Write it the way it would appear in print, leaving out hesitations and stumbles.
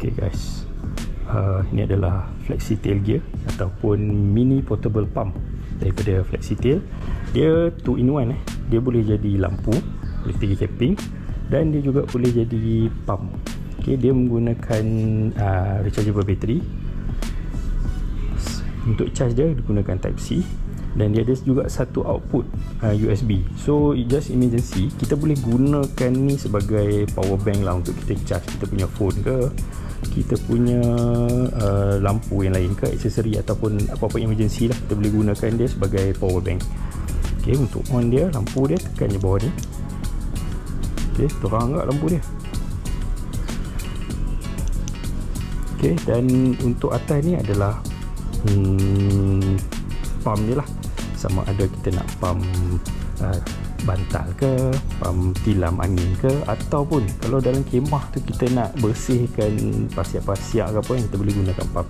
Okay guys, ini adalah flexi tail gear ataupun mini portable pump daripada flexi tail. Dia 2 in 1 Dia boleh jadi lampu, boleh pergi camping, dan dia juga boleh jadi pump. Okay, dia menggunakan rechargeable battery. Untuk charge dia gunakan type C, dan dia ada juga satu output USB. So just emergency, kita boleh gunakan ni sebagai power bank lah untuk kita charge kita punya phone ke, kita punya lampu yang lain ke, aksesori ataupun apa-apa emergency lah, kita boleh gunakan dia sebagai power bank. Ok, untuk on dia, lampu dia tekan je bawah ni. Ok, terang tak lampu dia. Ok, dan untuk atas ni adalah pump dia lah. Sama ada kita nak pump bantal ke, pump tilam angin ke, ataupun kalau dalam kemah tu kita nak bersihkan pasiak-pasiak ke apa, kita boleh gunakan pump.